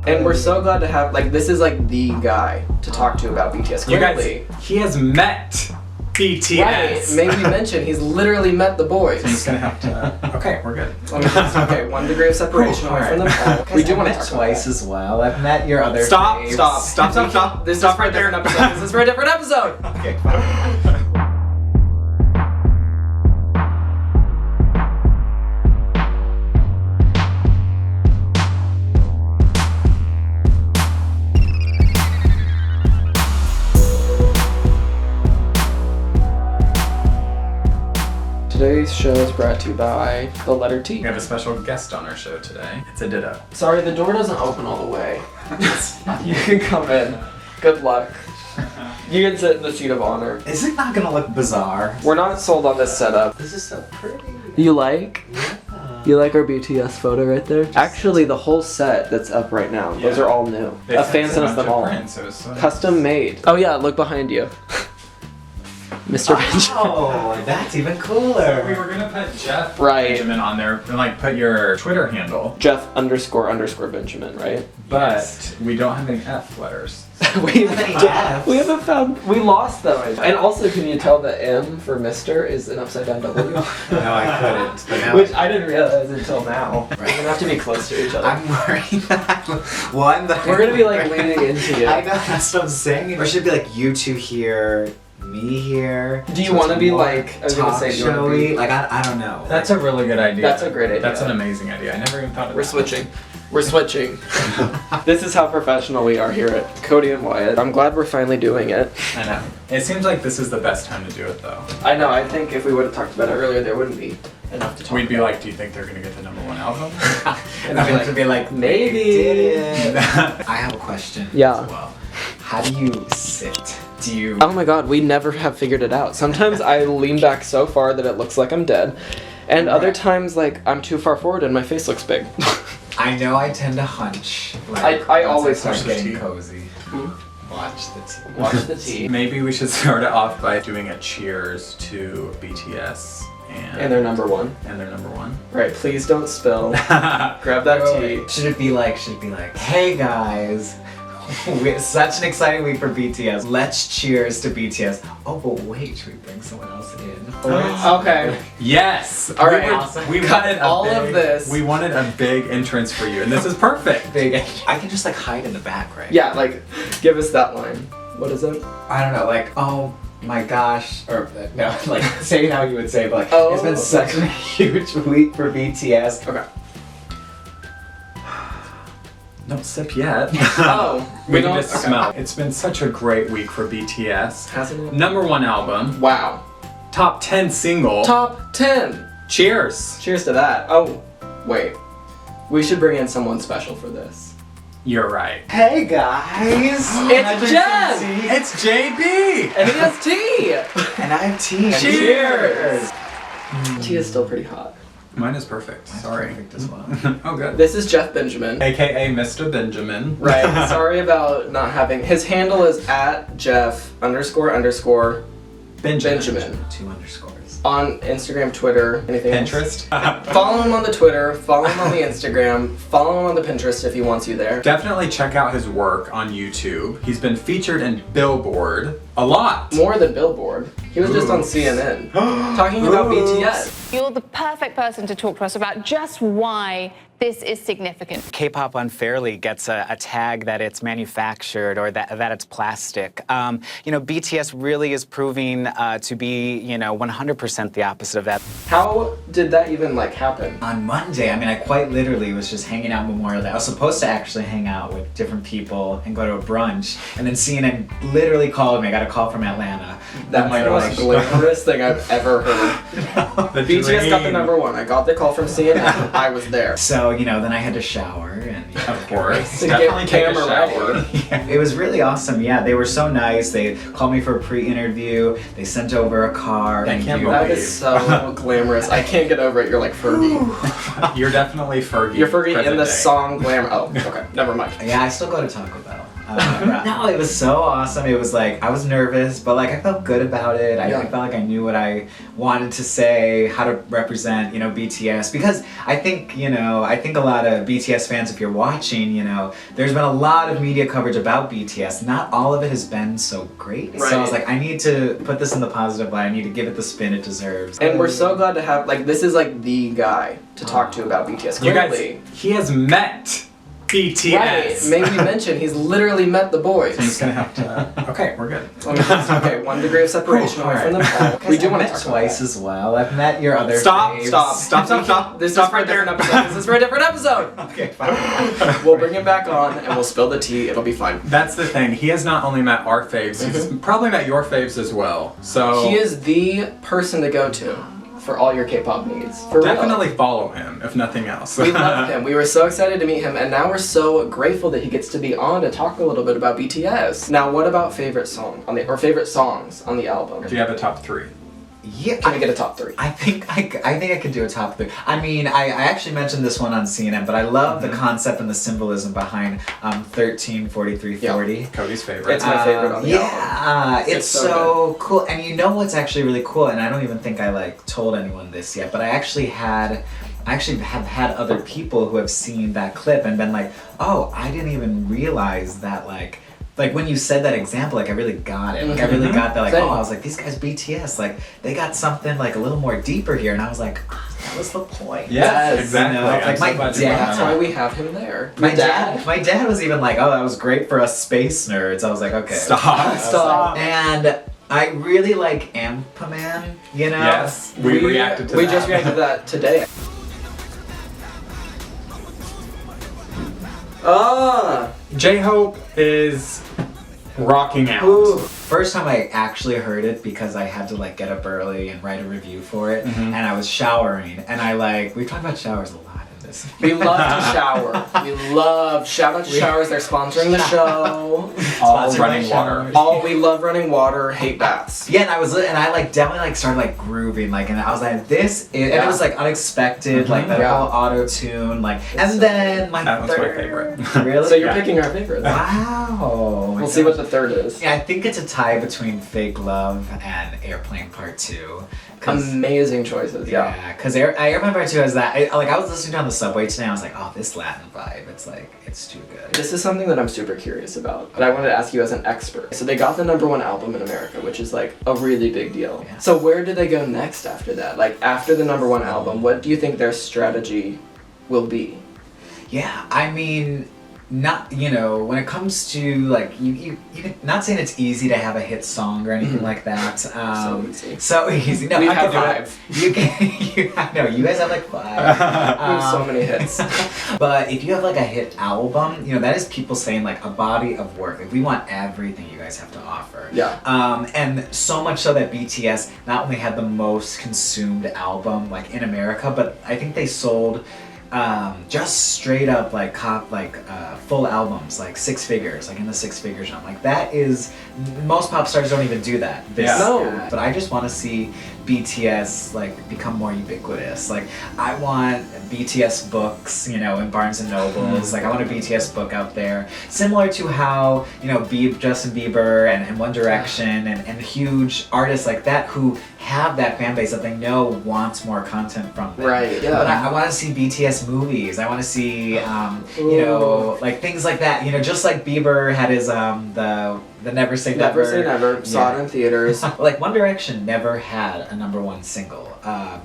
And we're so glad to have, like, this is like the guy to talk to about BTS. You Clearly. guys, he has met BTS. Right, maybe mention he's literally met the boys. So he's gonna have to. Okay, we're good. Okay, 1 degree of separation away from them all. We do want to twice as well. I've met your other faves. Stop. This is for a different episode. This is for a different episode. Okay, fine. Today's show is brought to you by the letter T. We have a special guest on our show today. It's a ditto. Sorry, the door doesn't open all the way. You can come in. Good luck. You can sit in the seat of honor. Is it not gonna look bizarre? We're not sold on this setup. This is so pretty. You like? Yeah. You like our BTS photo right there? Actually, the whole set that's up right now, those are all new. They A fan sent us them all. prints, so it's, Custom made. Oh yeah, look behind you. Mr. Benjamin. Oh, that's even cooler. We were gonna put Jeff Right. Benjamin on there and like put your Twitter handle, Jeff__Benjamin, right? but we don't have any F letters. we F? haven't found. We lost them. And also, can you tell the M for Mr. is an upside down W? No, I couldn't. But now Which I didn't realize until now. Right. We're gonna have to be close to each other. I'm worried that one. We're gonna be like leaning into you. I know, that's what I'm saying. Or should it be like you two here, me here? Do you So want to it's be more like? I was gonna talk say, do you wanna showy? be? Like I don't know. That's a really good idea. That's a great idea. That's an amazing idea. I never even thought of We're that. switching. We're switching. This is how professional we are here at Cody and Wyatt. I'm glad we're finally doing it. I know. It seems like this is the best time to do it though. I know. I think if we would have talked about it earlier, there wouldn't be enough to talk. We'd be about. like, do you think they're gonna get the #1 album? And I'm gonna be like, maybe. I have a question. Yeah. As well. How do you sit? Do you? Oh my god, we never have figured it out. Sometimes I lean back so far that it looks like I'm dead. And other times, like, I'm too far forward and my face looks big. I know I tend to hunch. Like, I once always start hunch. getting Tea. cozy. Watch the tea. Watch the tea. Maybe we should start it off by doing a cheers to BTS And they're number one. and their #1. Right, please don't spill. Grab that tea. Should it be like, hey guys, it's such an exciting week for BTS. Let's cheers to BTS. Oh, but wait, should we bring someone else in? Okay. Yes. All right. We Cut wanted all of this. We wanted a big entrance for you, and this is perfect. Big. I can just like hide in the back, right? Yeah, like, give us that line. What is it? I don't know, like, oh my gosh, or no, like, say how you would say, but like, Oh. it's been such a huge week for BTS. Okay. Don't sip yet. Oh, we don't. can just smell. It's been such a great week for BTS. Hasn't it? #1 album, Wow. top 10 single. Top 10. Cheers. Cheers to that. Oh, wait. We should bring in someone special for this. You're right. Hey guys! It's Jen! It's JB. And he has tea! And I have tea. Cheers! Tea is still pretty hot. Mine is perfect. Sorry. Perfect as well. Oh, good. This is Jeff Benjamin. AKA Mr. Benjamin. Right. Sorry about not having. His handle is at Jeff__ Benjamin. 2 underscores. On Instagram, Twitter, anything else? Pinterest. Follow him on the Twitter, follow him on the Instagram, follow him on the Pinterest if he wants you there. Definitely check out his work on YouTube. He's been featured in Billboard a lot. More than Billboard. He was just on CNN talking about BTS. You're the perfect person to talk to us about just why this is significant. K-pop unfairly gets a tag that it's manufactured or that it's plastic. BTS really is proving to be, 100% the opposite of that. How did that even happen? On Monday, I mean, I quite literally was just hanging out Memorial Day. I was supposed to actually hang out with different people and go to a brunch, and then CNN literally called me. I got a call from Atlanta. That's the most glamorous thing I've ever heard. BTS got the #1. I got the call from CNN. I was there. So, then I had to shower and Of course. To Definitely get take a camera shower. ready. it was really awesome. Yeah, they were so nice. They called me for a pre-interview. They sent over a card. I can't That believe. is so glamorous. I can't get over it. You're like Fergie. You're definitely Fergie. You're Fergie in present the day. song Glamour. Oh, okay. Never mind. Yeah, I still go to Taco Bell. No, it was so awesome. It was like, I was nervous, but like I felt good about it. I felt like I knew what I wanted to say, how to represent, BTS. Because I think, a lot of BTS fans, if you're watching, there's been a lot of media coverage about BTS. Not all of it has been so great. Right. So I was like, I need to put this in the positive light. I need to give it the spin it deserves. And we're so glad to have, this is the guy to talk to about BTS. You Clearly. guys, he has met BTS. Right, maybe mention he's literally met the boys. He's gonna have to. Okay, we're good. Okay, 1 degree of separation away from them all. Guys, We do I've want to met talk twice about as well. I've met your other Stop, faves. stop. This Stop is for a right there. different episode. This is for a different episode. Okay, fine. We'll bring him back on and we'll spill the tea. It'll be fine. That's the thing. He has not only met our faves, he's probably met your faves as well. So He is the person to go to for all your K-pop needs. For real. definitely follow him, if nothing else. We love him. We were so excited to meet him, and now we're so grateful that he gets to be on to talk a little bit about BTS. Now, what about favorite song or favorite songs on the album? Do you have a top 3? Yeah, Can we get a top 3? I think I could do a top 3. I mean, I actually mentioned this one on CNN, but I love the concept and the symbolism behind 134340. Cody's favorite. It's my favorite on the album. Yeah, it's so so cool. And you know what's actually really cool, and I don't even think I told anyone this yet, but I actually have had other people who have seen that clip and been like, oh, I didn't even realize that like when you said that example, I really got it. I really got that. Same. I was like, these guys BTS, they got something a little more deeper here, and I was like, oh, that was the point. Yes, Yes, exactly. I'm so My glad you dad. That's why we have him there. My dad was even like, oh, that was great for us space nerds. I was like, okay. Stop. And I really like Ampaman, Yes, we reacted to We that. just reacted to that today. J-Hope is rocking out. Ooh. First time I actually heard it because I had to get up early and write a review for it, and I was showering, and we've talked about showers a lot in this. We love to shower. Shout out to showers. They're sponsoring the show. All Sponsored by running water. showers. We love running water, hate baths. Yeah, and I definitely started grooving, and I was like, this is, and it was unexpected, that Yeah. whole auto tune, and then my That was my third. favorite. Really? So you're Yeah. picking our favorites. Wow. We'll see what the third is. Yeah, I think it's a tie between Fake Love and Airplane Part 2. Amazing choices. Yeah. Yeah, because Airplane Part 2 has that. I was listening on the subway today, and I was like, oh, this Latin vibe. It's too good. This is something that I'm super curious about, but I wanted to ask you as an expert. So they got the #1 album in America, which is a really big deal. Yeah. So where do they go next after that? After the #1 album, what do you think their strategy will be? Yeah, I mean, not when it comes to you not saying it's easy to have a hit song or anything like that. So easy. So easy. No, We've I had can do 5. it. You can. I know you guys have 5. We have so many hits. But if you have a hit album, that is people saying a body of work. We want everything you guys have to offer. Yeah. And so much so that BTS not only had the most consumed album in America, but I think they sold just straight up full albums 6 figures, in the 6 figures realm. That is, most pop stars don't even do that. Yeah. No. But I just want to see BTS become more ubiquitous. I want BTS books, in Barnes and Nobles. I want a BTS book out there, similar to how Justin Bieber and One Direction and huge artists like that who have that fan base that they know wants more content from them. Right, yeah. But I want to see BTS movies. I want to see things like that. Just like Bieber had his the Never Say Never. Never Say Never. Saw it in theaters. One Direction never had a #1 single,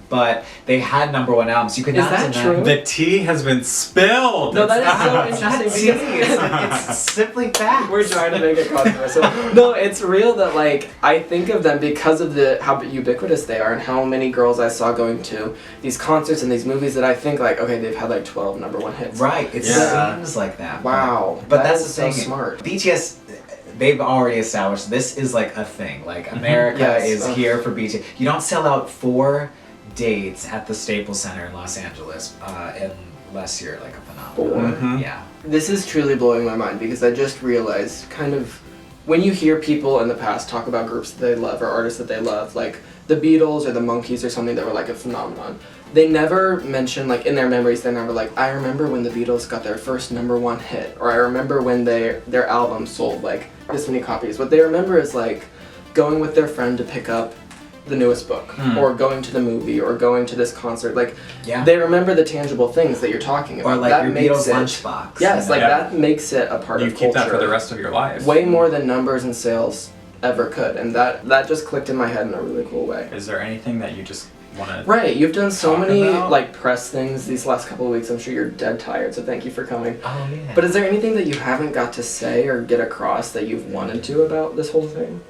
but they had #1 albums. You could Is not that deny. true? The tea has been spilled. No, that is so It's not interesting tea, because it's simply fact. we're trying to make it controversial. No, it's real that I think of them because of how ubiquitous they are and how many girls I saw going to these concerts and these movies that I think okay, they've had 12 #1 hits. Right, it Yeah. seems like that. Wow. But That that's is the thing. so smart. BTS, they've already established this is a thing. America Yes. is here for BTS. You don't sell out 4 dates at the Staples Center in Los Angeles unless you're a phenomenon. 4? Yeah. This is truly blowing my mind because I just realized when you hear people in the past talk about groups that they love or artists that they love, the Beatles or the Monkees or something that were a phenomenon, they never mention, like, in their memories, they're never like, I remember when the Beatles got their first #1 hit, or I remember when their album sold, like, this many copies. What they remember is, like, going with their friend to pick up the newest book, or going to the movie, or going to this concert. Like, they remember the tangible things that you're talking about. Or like that your makes Beatles it, lunchbox. Yes, you know? like that makes it a part You of keep culture. that for the rest of your life. Way more than numbers and sales ever could, and that just clicked in my head in a really cool way. Is there anything that you just want to? Right, you've done so talk many about? like press things these last couple of weeks. I'm sure you're dead tired, so thank you for coming. Oh yeah. But is there anything that you haven't got to say or get across that you've wanted to about this whole thing?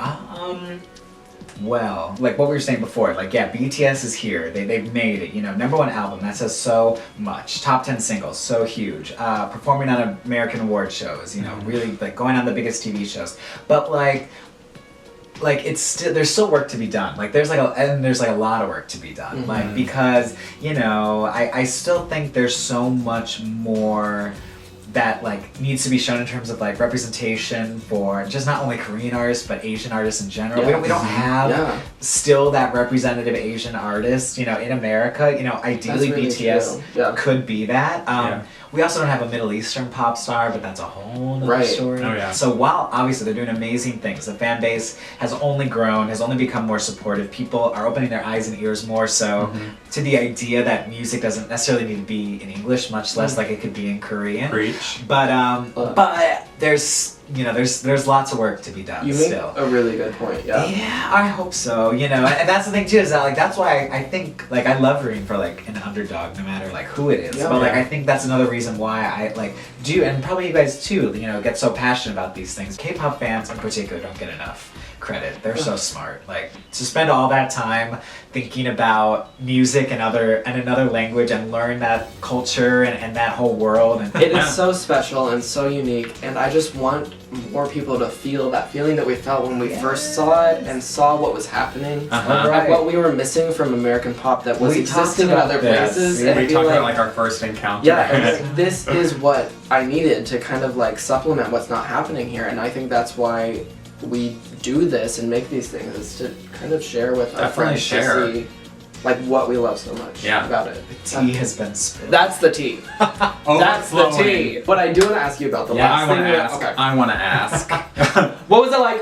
Well, like what we were saying before, like yeah, BTS is here. They've made it, you know, #1 album, that says so much. Top 10 singles, so huge. Performing on American award shows, you know, really like going on the biggest TV shows. But like it's still, there's still work to be done. Like there's like a lot of work to be done. Like because, you know, I still think there's so much more that like needs to be shown in terms of like representation for just not only Korean artists but Asian artists in general. Yeah. We don't have still that representative Asian artist, you know, in America. You know, ideally really BTS true. could be that. We also don't have a Middle Eastern pop star, but that's a whole nother story. Oh, yeah. So while obviously they're doing amazing things, the fan base has only grown, has only become more supportive. People are opening their eyes and ears more so to the idea that music doesn't necessarily need to be in English, much less like it could be in Korean. Preach. But there's, you know, there's lots of work to be done You make still. a really good point. Yeah. Yeah, I hope so. You know, and that's the thing too, is that like that's why I think like I love rooting for like an underdog, no matter like who it is. Yeah. But like I think that's another reason why I like do, and probably you guys too, you know, get so passionate about these things. K-pop fans in particular don't get enough credit. They're so smart. Like to spend all that time thinking about music and another language and learn that culture and that whole world. And It is so special and so unique, and I just want more people to feel that feeling that we felt when we first saw it and saw what was happening, and what we were missing from American pop that was We existing in talked other about this. places. Yeah. and We feel talked about like our first encounter. yeah, and like, this is what I needed to kind of like supplement what's not happening here, and I think that's why we do this and make these things, is to kind of share with our Definitely friends share. to see like what we love so much about it. tea has been spilled. That's the tea. That's the tea. What I do want to ask you about the Yeah, last I thing. want to ask. Okay. I want to ask. What was it like?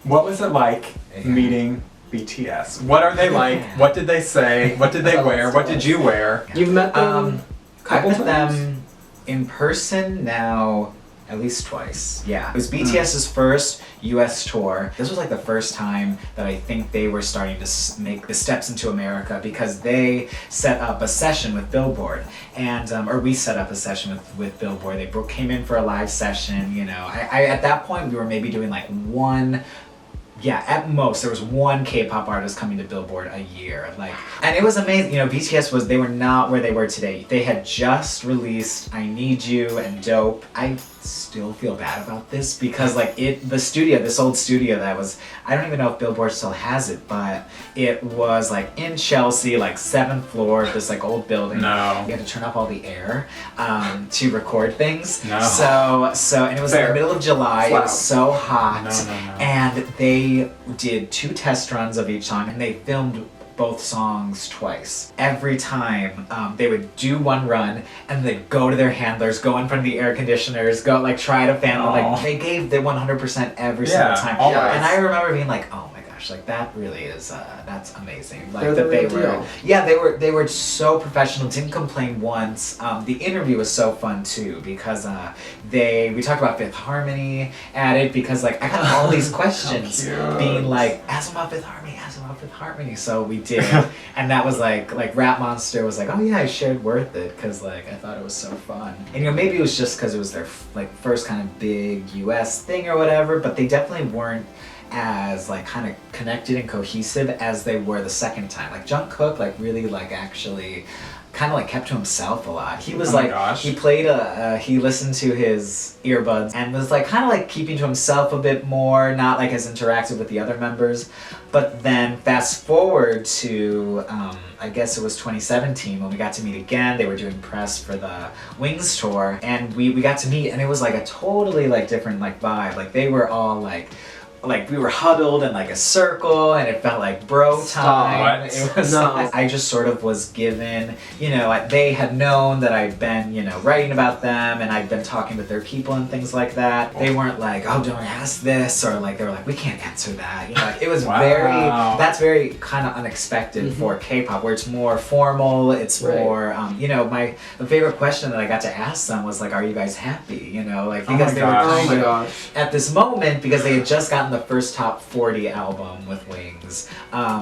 What was it like meeting BTS? What are they like? What did they say? What did they wear? What did you wear? You've met them I've met times? them in person now at least twice. Yeah. It was BTS's first US tour. This was like the first time that I think they were starting to make the steps into America, because they set up a session with Billboard, and or we set up a session with Billboard. They came in for a live session, you know. I at that point we were maybe doing like at most there was one K-pop artist coming to Billboard a year, like, and it was amazing. You know, BTS they were not where they were today. They had just released I Need You and Dope. I still feel bad about this because like this old studio that was, I don't even know if Billboard still has it, but it was like in Chelsea, like 7th floor of this like old building. No. You had to turn off all the air to record things. No. So and it was in the middle of July. Wow. It was so hot. No. And they did 2 test runs of each song, and they filmed both songs twice. Every time they would do one run and they'd go to their handlers, go in front of the air conditioners, go like try to fan them. Like they gave their 100% every single time. always. And I remember being like, oh my gosh, like that really is that's amazing. Like They're that the they real were deal. yeah, they were so professional, didn't complain once. The interview was so fun too, because we talked about Fifth Harmony at it, because like I got all these questions being like, ask them about Fifth Harmony, ask them about Fifth Harmony. So we did, and that was like Rap Monster was like, oh yeah, I shared Worth It, because like I thought it was so fun. And you know, maybe it was just because it was their like first kind of big US thing or whatever, but they definitely weren't as like kind of connected and cohesive as they were the second time. Like Jungkook like really like actually kind of like kept to himself a lot. He was he played he listened to his earbuds and was like kind of like keeping to himself a bit more, not like as interactive with the other members. But then fast forward to I guess it was 2017 when we got to meet again. They were doing press for the Wings tour, and we got to meet, and it was like a totally like different like vibe. Like they were all like like we were huddled in like a circle, and it felt like bro time. Stop. It was No. I just sort of was given, they had known that I'd been, writing about them, and I'd been talking with their people and things like that. They weren't like, oh, don't ask this, or like they were like, we can't answer that. Like, it was Wow. that's very kind of unexpected for K-pop, where it's more formal. It's Right. more, the favorite question that I got to ask them was like, are you guys happy? Like Oh because my they gosh. were Oh kind my of gosh. at this moment, because they had just gotten the first top 40 album with Wings.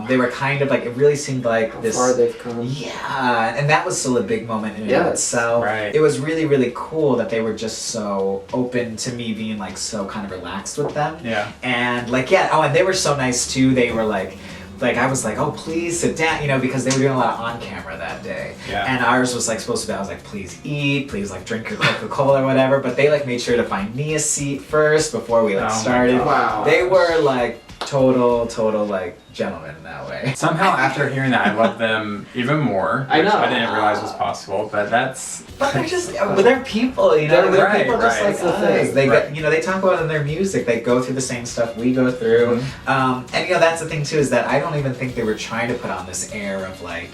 They were kind of like, it really seemed like How this. far they've come. Yeah, and that was still a big moment in and of Yes. itself. Right. It was really, really cool that they were just so open to me being like so kind of relaxed with them. Yeah. And like, and they were so nice too. They were like I was like, oh, please sit down, because they were doing a lot of on camera that day. Yeah. And ours was like supposed to be, I was like, please eat, please like drink your Coca-Cola or whatever. But they like made sure to find me a seat first before we like Oh my started. gosh. Wow. They were like total like gentlemen in that way. Somehow, after hearing that, I love them even more. I which know. I didn't realize was possible, but that's. But they're just, they're people, They're They're right, people just right. like That's the us. thing. They Right. get, they talk about it in their music. They go through the same stuff we go through. And that's the thing too, is that I don't even think they were trying to put on this air of like,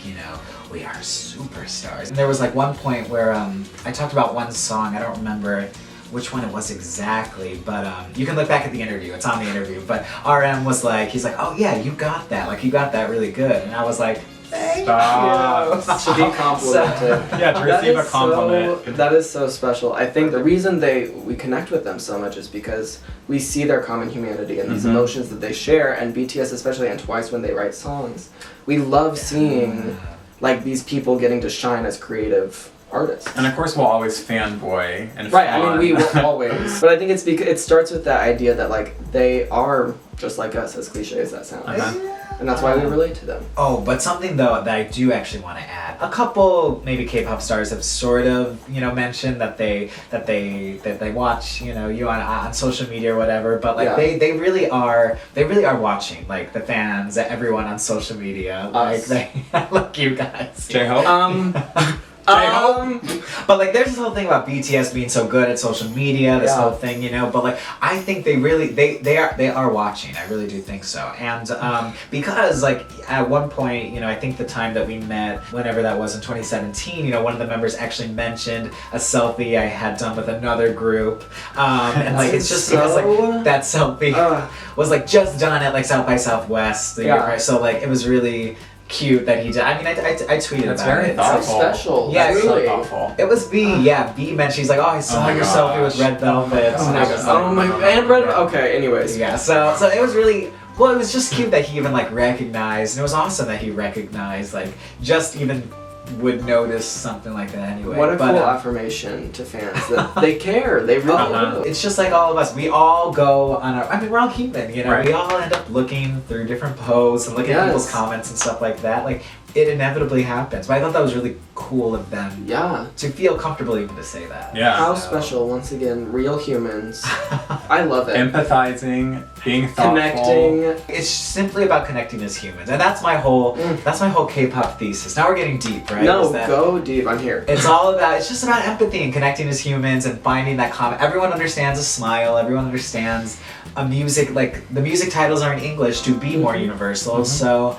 we are superstars. And there was like one point where I talked about one song. I don't remember which one it was exactly, but you can look back at the interview. It's on the interview. But RM was like, he's like, oh yeah, you got that. Like you got that really good. And I was like, thank Stop. To be complimented. Yeah, to That receive a is compliment. that is so special. I think the reason we connect with them so much is because we see their common humanity and these emotions that they share, and BTS especially, and Twice when they write songs. We love seeing like these people getting to shine as creative artists. And of course, we'll always fanboy and Right, I mean, we fawn. will always. But I think it's because it starts with that idea that like they are just like us, as cliche as that sounds. Uh-huh. And that's why we relate to them. Oh, but something though that I do actually want to add. A couple maybe K-pop stars have sort of, mentioned that they watch, you on social media or whatever, but like Yeah. they really are watching, like the fans, everyone on social media, like Us. they like you guys. J-Hope? But like there's this whole thing about BTS being so good at social media, this Yeah. whole thing, but like I think they are watching. I really do think so. And because like at one point, I think the time that we met, whenever that was in 2017, one of the members actually mentioned a selfie I had done with another group. And like it's just because like that selfie was like just done at like South by Southwest the year Yeah. prior. So like it was really cute that he did. I mean, I tweeted That's about very it. So thoughtful. special. Yeah, That's really. so thoughtful. It was B, yeah. B mentioned, she's like, oh, I saw Oh my your selfie with gosh. Red Velvet. Oh And I my was God. like, Oh my, and Red. Okay, anyways. yeah. So it was really, well, it was just cute that he even like recognized, and it was awesome that he recognized, like, just even would notice something like that anyway. What a But, cool affirmation to fans that they care. They really Uh-huh. do. it's just like all of us. We all go on our. I mean, we're all human, Right. We all end up looking through different posts and looking at Yes. people's comments and stuff like that. Like, it inevitably happens. But I thought that was really cool of them Yeah. to feel comfortable even to say that. Yeah. How So- special, once again, real humans. I love it. Empathizing, being thoughtful. Connecting. It's simply about connecting as humans, and that's my whole K-pop thesis. Now we're getting deep, right? No, Is that- go deep. I'm here. It's just about empathy and connecting as humans and finding that common. Everyone understands a smile. Everyone understands a music, like the music titles are in English to be more universal. So,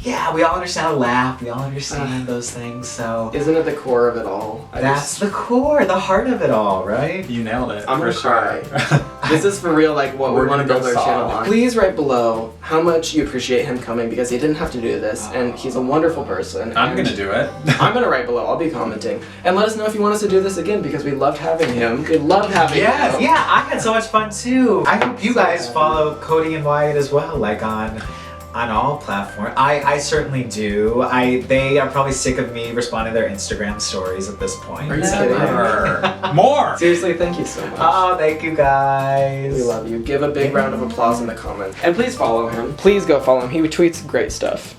yeah, we all understand a laugh. We all understand those things. So Isn't it the core of it all? that's the core, the heart of it all, right? You nailed it. I'm for gonna sure. This is for real, like what We're we want to gonna build go our channel soft. on. Please write below how much you appreciate him coming, because he didn't have to do this, and he's a wonderful person. I'm and gonna do it. I'm gonna write below. I'll be commenting, and let us know if you want us to do this again, because we loved having him. We loved having Yes, him. yeah, I had so much fun too. I hope you guys follow Cody and Wyatt as well, like on all platforms. I certainly do. They are probably sick of me responding to their Instagram stories at this point. Are you So- kidding? More. Seriously, thank you so much. Oh, thank you guys. We love you. Give a big round of applause in the comments. And please follow him. Please go follow him. He tweets great stuff.